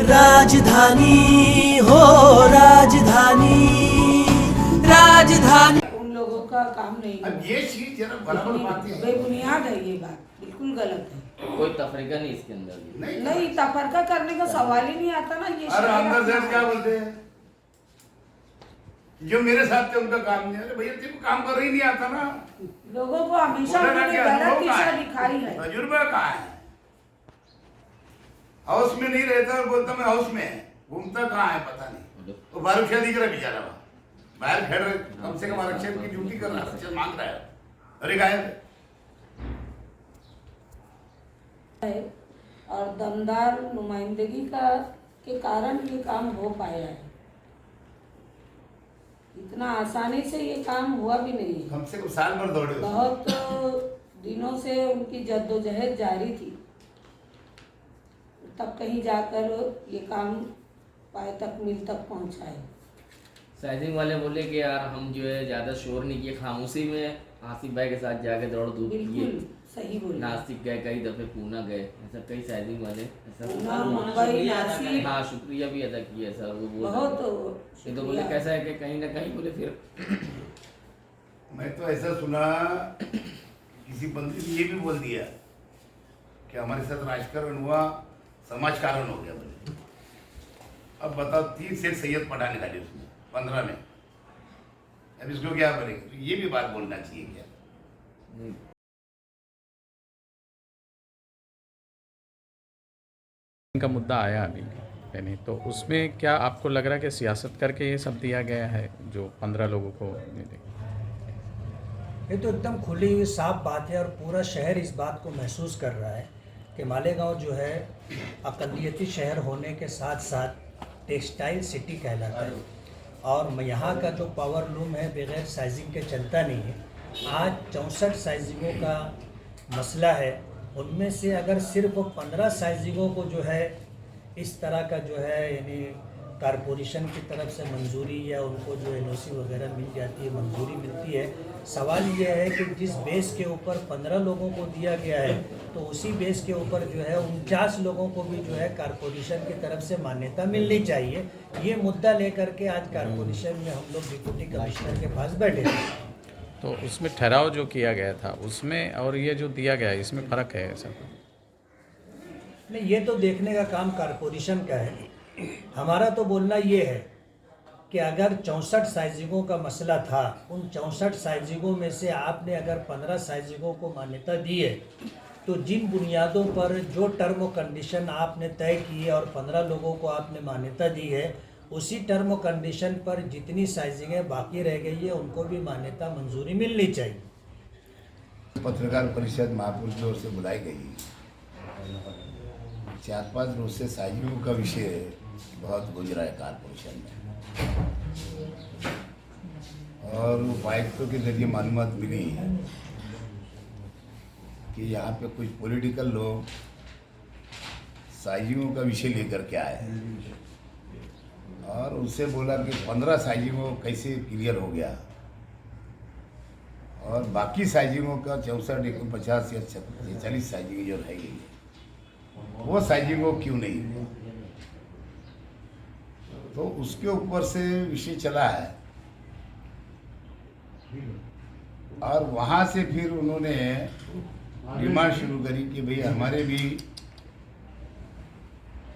राजधानी हो राजधानी राजधानी। उन लोगों का काम नहीं है। अब ये चीज जरा बराबर बातें हैं। बेबुनियाद है ये बात, बिल्कुल गलत है। कोई तफरीका नहीं इसके अंदर। नहीं, तफरका करने का सवाल ही नहीं आता ना। ये अरे हमदर्द साहब क्या बोलते हैं, जो मेरे साथ थे उनका काम नहीं है। भैया तेरे को काम कर ही नहीं आता ना। लोगों को हमेशा बोला ना उन्होंने कि गलत अनुभव दिशा कहाँ है? दिखाई है। तजुर्बा कहाँ है? हाउस में नहीं रहता और बोलता मैं हाउस में है, घूमता कहाँ है पता नहीं। तो बाहर शादी कर बेचारा वहाँ बाहर खेल रहे, कम से कम आरक्षण की ड्यूटी कर रहा है, आरक्षण मांग रहा है। अरे गायब है और दमदार नुमाइंदगी का के कारण ये काम हो पाया है। इतना आसानी से ये काम हुआ भी नहीं है। कम से कम साल भर दौड़े उसमें। बहुत दिनों से उनकी जद्दोजहद जारी थी, तब कहीं जाकर ये काम पाए तकमील तक पहुंचा है। साइजिंग वाले बोले कि यार हम जो है ज़्यादा शोर नहीं किए, खामोशी में आसिफ भाई के साथ जाके दौड़ धूप किए। बिल्कुल सही बोले। नासिक गए, कई दफ़े पूना गए, ऐसा कई साइजिंग वाले पूना, मुंबई, नासिक। हाँ शुक्रिया भी अदा किया सर। वो बोल बहुत ये तो बोले कैसा है कि कहीं ना कहीं बोले फिर मैं तो ऐसा सुना किसी बंदी ने ये भी बोल दिया कि हमारे साथ राजकारण हुआ, समाज कारण हो गया बोले। अब बताओ 30 से सैयद पढ़ा निकाले उसमें 15 में, अब इसको क्या बोलेंगे? तो ये भी बात बोलना चाहिए क्या? का मुद्दा आया अभी यानी, तो उसमें क्या आपको लग रहा है कि सियासत करके ये सब दिया गया है जो 15 लोगों को मिले? ये तो एकदम खुली हुई साफ बात है और पूरा शहर इस बात को महसूस कर रहा है कि मालेगांव जो है अक़लियती शहर होने के साथ साथ टेक्सटाइल सिटी कहलाता है और यहाँ का जो पावर लूम है बगैर साइजिंग के चलता नहीं है। आज 64 साइजिंगों का मसला है, उनमें से अगर सिर्फ 15 साइजिंगों को जो है इस तरह का जो है यानी कारपोरेशन की तरफ से मंजूरी या उनको जो एनओसी वगैरह मिल जाती है, मंजूरी मिलती है। सवाल यह है कि जिस बेस के ऊपर 15 लोगों को दिया गया है तो उसी बेस के ऊपर जो है 49 लोगों को भी जो है कारपोरेशन की तरफ से मान्यता मिलनी चाहिए। ये मुद्दा लेकर के आज कारपोरेशन में हम लोग डिप्टी कमिश्नर के पास बैठे थे। तो उसमें ठहराव जो किया गया था उसमें और ये जो दिया गया है इसमें फ़र्क है सर? नहीं, ये तो देखने का काम कारपोरेशन का है। हमारा तो बोलना ये है कि अगर 64 साइजिंगों का मसला था, उन 64 साइजिंगों में से आपने अगर 15 साइजिंगों को मान्यता दी है तो जिन बुनियादों पर जो टर्म और कंडीशन आपने तय की है और 15 लोगों को आपने मान्यता दी है, उसी टर्म और कंडीशन पर जितनी साइजिंगें बाकी रह गई है उनको भी मान्यता मंजूरी मिलनी चाहिए। पत्रकार परिषद महापुर की ओर से बुलाई गई, 4-5 रोज से साइजिंगों का विषय बहुत गुजरा है कारपोरेशन में और उपायुक्तों के जरिए मालूमात मिली कि यहाँ पे कुछ पॉलिटिकल लोग साइजिंगों का विषय लेकर के आए और उनसे बोला कि 15 साइजिंगों कैसे क्लियर हो गया और बाकी साइजिंगों का 64, 50 या 40 साइजिंग जो रह गई है वो साइजिंगों क्यों नहीं हुआ। तो उसके ऊपर से विषय चला है और वहाँ से फिर उन्होंने डिमांड शुरू करी कि भाई हमारे भी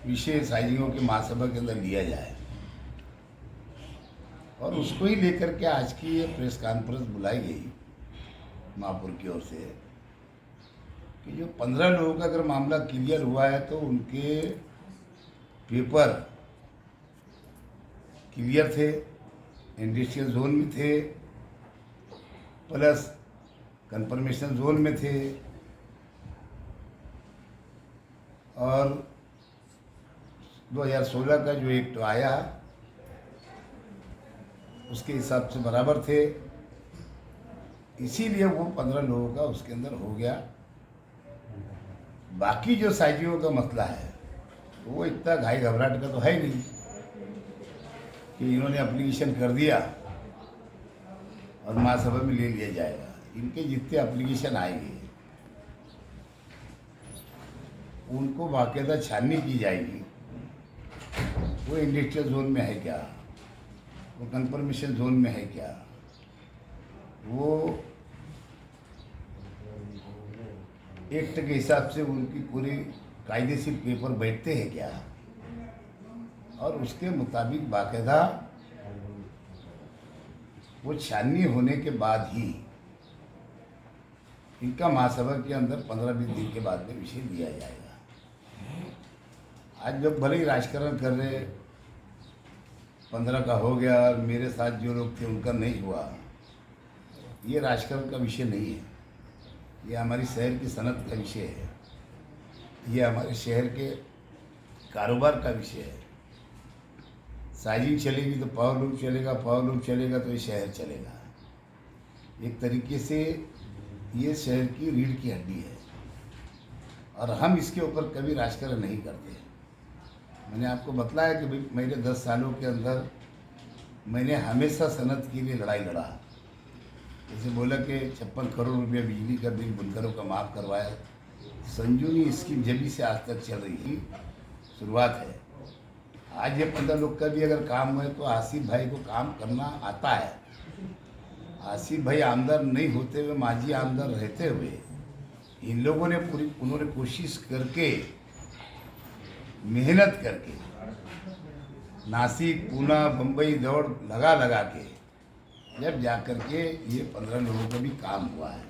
विषय साइजिंगों के महासभा के अंदर लिया जाए और उसको ही लेकर के आज की ये प्रेस कॉन्फ्रेंस बुलाई गई महापुर की ओर से कि जो 15 लोगों का अगर मामला क्लियर हुआ है तो उनके पेपर क्लियर थे, इंडस्ट्रियल जोन में थे, प्लस कंफर्मेशन जोन में थे और 2016 का जो एक्ट आया उसके हिसाब से बराबर थे, इसीलिए वो 15 लोगों का उसके अंदर हो गया। बाकी जो साइजिंगों का मसला है वो इतना घाई घबराहट का तो है ही नहीं कि इन्होंने एप्लीकेशन कर दिया और महासभा में ले लिया जाएगा। इनके जितने एप्लीकेशन आएंगे उनको बाकायदा छाननी की जाएगी वो इंडस्ट्रियल जोन में है क्या, वो कन्फर्मेशन जोन में है क्या, वो एक्ट के हिसाब से उनकी पूरी कायदेशीर पेपर बैठते हैं क्या, और उसके मुताबिक बाकायदा वो छाननी होने के बाद ही इनका महासभा के अंदर 15-20 दिन के बाद में विषय दिया जाएगा। आज जब भले ही राजकारण कर रहे 15 का हो गया और मेरे साथ जो लोग थे उनका नहीं हुआ, ये राजकारण का विषय नहीं है, ये हमारी शहर की सनत का विषय है, ये हमारे शहर के कारोबार का विषय है। साजिश चलेगी तो पावर लूप चलेगा, पावर लूप चलेगा तो ये शहर चलेगा। एक तरीके से ये शहर की रीढ़ की हड्डी है और हम इसके ऊपर कभी राजकारण नहीं करते। मैंने आपको बतलाया कि भाई मेरे 10 सालों के अंदर मैंने हमेशा सनत के लिए लड़ाई लड़ा। जैसे बोला कि 56 करोड़ रुपया बिजली का बिल बुनकरों का माफ़ करवाया, संजीवनी स्कीम जब से आज तक चल रही थी, शुरुआत है। आज ये 15 लोग का भी अगर काम हुए तो आसिफ भाई को काम करना आता है। आसिफ भाई आमदार नहीं होते हुए, माजी आमदार रहते हुए, इन लोगों ने उन्होंने कोशिश करके, मेहनत करके नासिक, पूना, बम्बई दौड़ लगा के जब जा कर के ये 15 लोगों का भी काम हुआ है।